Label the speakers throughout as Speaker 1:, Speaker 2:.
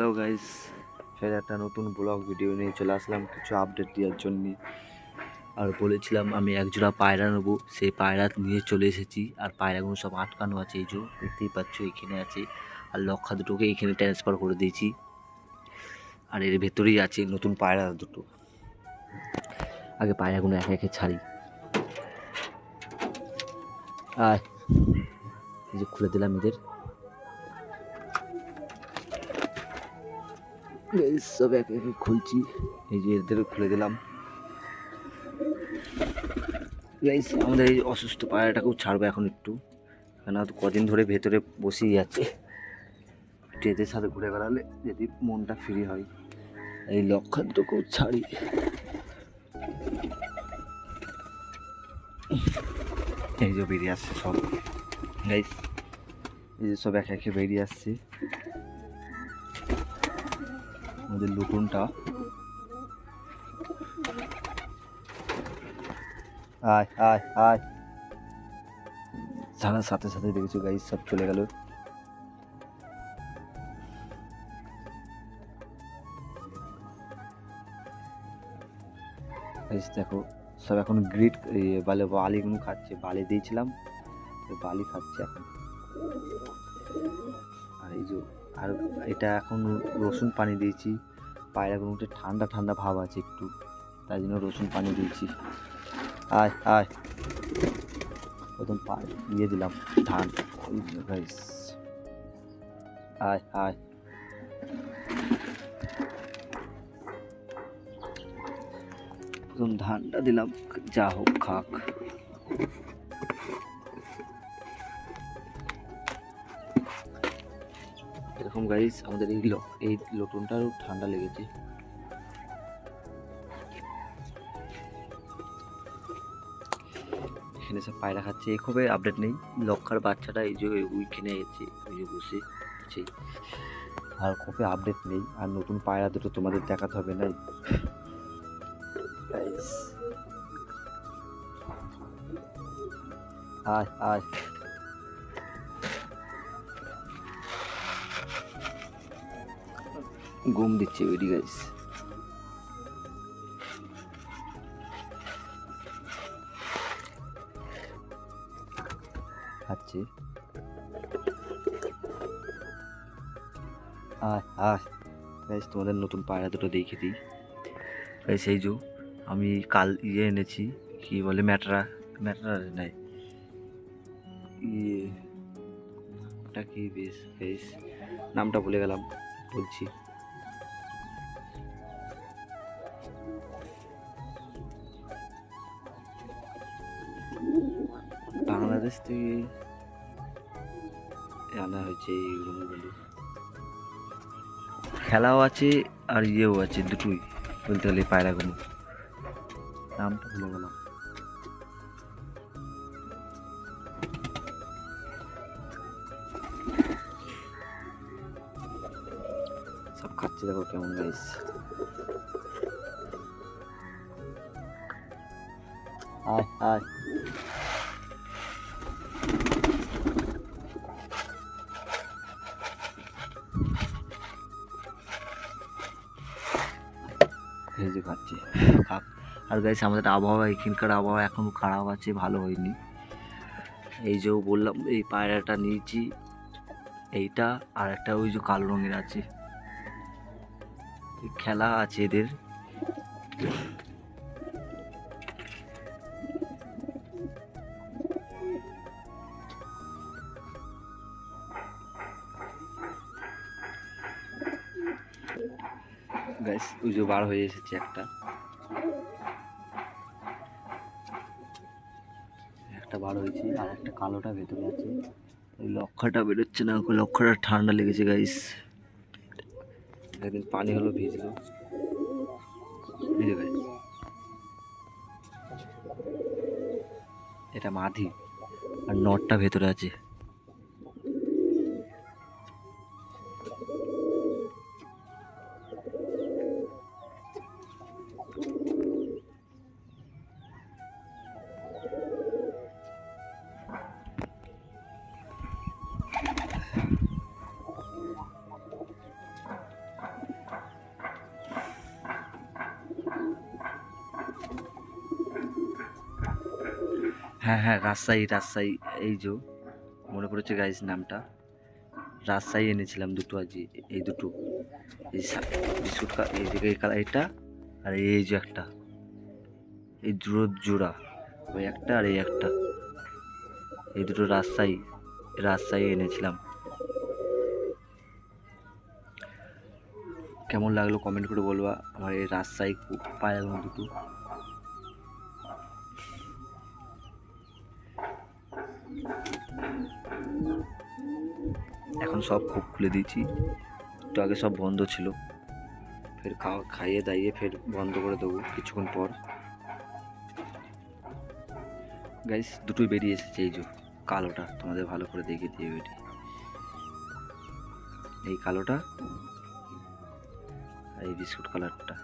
Speaker 1: Hello guys, ফের একটা নতুন ব্লগ ভিডিও নিয়ে চলে আসলাম কিছু আপডেট দেওয়ার জন্য। আর বলেছিলাম আমি একজোড়া পায়রা নেবো, সেই পায়রা নিয়ে চলে এসেছি। আর পায়রাগুলো সব আটকানো আছে, এই যে দেখতেই পাচ্ছ এখানে আছে। আর লক্ষা দুটোকে এখানে ট্রান্সফার করে দিয়েছি। আর এর ভেতরেই আছে নতুন পায়রা দুটো। আগে পায়রাগুলো একে একে ছাড়ি। আর এই যে খুলে দিলাম এদের। সব একে একে খুলছি, এই যে এদের খুলে দিলাম। গাইস, আমাদের এই অসুস্থ পায়রাটাকেও ছাড়বো এখন একটু, কেন কদিন ধরে ভেতরে বসেই আছে। এদের সাথে ঘুরে বেড়ালে যদি মনটা ফ্রি হয়। এই লক্ষান্তকেও ছাড়ি। এই যে বেরিয়ে আসছে সব গাইস, এই যে সব একে একে বেরিয়ে আসছে। আমাদের লুটুনটা আয় আয় আয়, ছাড়ার সাথে সাথে দেখেছো গাইস সব চলে গেল। দেখো সব এখন গ্রিট বালিগুলো খাচ্ছে। বালি দিয়েছিলাম, বালি খাচ্ছে এখন। আর এই যে আর এটা এখন রসুন পানি দিয়েছি। পায়রাগুলো একটু ঠান্ডা ঠান্ডা ভাব আছে একটু, তাই জন্য রসুন পানি দিয়েছি। আয় আয়, প্রথম দিয়ে দিলাম ধান। আয় আয়, প্রথম ধানটা দিলাম, যা হোক খাক। এরকম গাইস আমাদের এই লটুনটারও ঠান্ডা লেগেছে। এখানে সব পায়রা খাচ্ছে, এই খুবই আপডেট নেই। লক্ষার বাচ্চাটা এই যে ওইখানে এসেছে, ওই যে বসে আছে। আর খুবই আপডেট নেই। আর নতুন পায়রা দুটো তোমাদের দেখাতে হবে নাই। আয় আয়, ঘুম দিচ্ছে ওইডি গাইস। খাচ্ছে। আয় আয় গাইস, তোমাদের নতুন পায়রা দুটো দেখে দিই গাইস। এই যে আমি কাল এনেছি, কি বলে ম্যাটরা, ম্যাটরা নাই ইয়ে, ওটা কি বেশ গাইস, নামটা ভুলে গেলাম, বলছি। বাংলাদেশ থেকে আনা হয়েছে এইগুলো। খেলাও আছে আর ইয়েও আছে, দুটোই বলতে গেলে পায়রাগুলো। নামটা ভুলে গেলাম। সব খাচ্ছে, দেখো কেমন গাইস। আয় আয়, এই যে খাচ্ছে, খাক। আর গাইস আমাদের আবহাওয়া, এখানকার আবহাওয়া এখনো খারাপ আছে, ভালো হয়নি। এই যে বললাম এই পায়রাটা নিয়েছি, এইটা আর একটা ওই যে কালো রঙের আছে। খেলা আছে এদের। গাইস ওই যে বার হয়ে এসেছে একটা, একটা বার হয়েছে আর একটা কালোটা ভেতরে আছে। ওই লক্ষাটা বেরোচ্ছে না, লক্ষাটা ঠান্ডা লেগেছে গাইস। একদিন পানি হলো, ভিজলো। এটা মাদি আর নটটা ভেতরে আছে। হ্যাঁ হ্যাঁ, রাজশাহী রাজশাহী, এই যে মনে পড়েছে গাইস নামটা, রাজশাহী এনেছিলাম দুটো আজকে, এই দুটো, এই বিস্কুট এই দিকে এটা, আর এই যে একটা, এই জোড়ো জোড়া, ওই একটা আর এই একটা, এই দুটো রাজশাহী রাজশাহী এনেছিলাম। কেমন লাগলো কমেন্ট করে বলবা আমার এই রাজশাহী পায়রাগুলো দুটো। এখন সব খুব খুলে দিয়েছি, একটু আগে সব বন্ধ ছিল, ফের খাইয়ে দাইয়ে ফের বন্ধ করে দেবো কিছুক্ষণ পর। গাইস দুটোই বেরিয়ে এসেছে, এই যে কালোটা তোমাদের ভালো করে দেখিয়ে দিয়ে বেরিয়ে, এই কালোটা আর এই বিস্কুট কালারটা,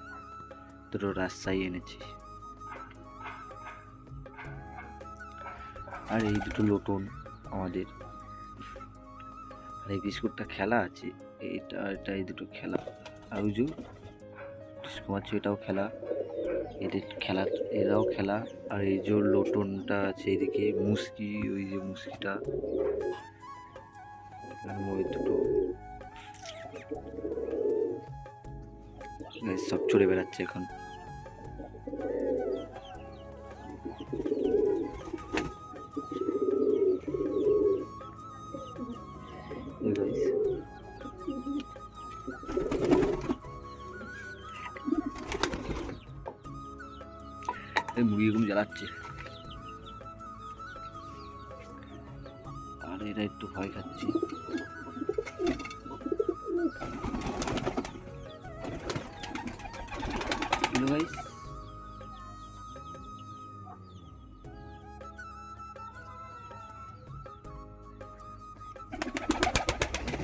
Speaker 1: দুটো রাজশাহী এনেছি। আর এই দুটো লোটন আমাদের, আর এই বিস্কুটটা খেলা আছে, এইটা এটা এই দুটো খেলা, আর ওই যে ঘুমাচ্ছে এটাও খেলা, এদের খেলা এরাও খেলা। আর এই যে লোটনটা আছে এদিকে, মুসকি, ওই যে মুসকিটা, ওই দুটো সব চড়ে বেড়াচ্ছে এখন। এই মুরগিগুলো জ্বালাচ্ছে, আর এরা একটু ভয় খাচ্ছে।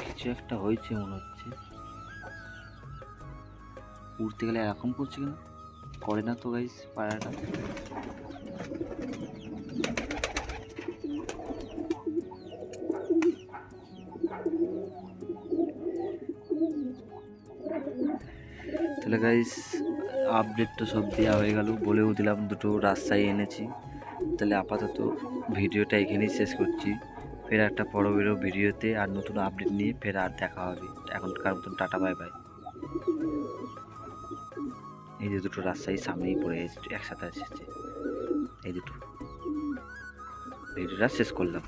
Speaker 1: কিছু একটা হয়েছে মনে হচ্ছে, উড়তে গেলে এরকম করছে কেন, করে না তো গাইস পায়রাটা। তাহলে গাইস আপডেট তো সব দেওয়া হয়ে গেল, বলেও দিলাম দুটো রাজশাহী এনেছি। তাহলে আপাতত ভিডিওটা এখানেই শেষ করছি, ফের একটা পরবর্তী ভিডিওতে আর নতুন আপডেট নিয়ে ফের আর দেখা হবে। এখনকার মতন টাটা বাই বাই। এই যে দুটো রাজশাহীর সামনেই পড়ে একসাথে এসেছে, এই দুটো। ভিডিওটা শেষ করলাম।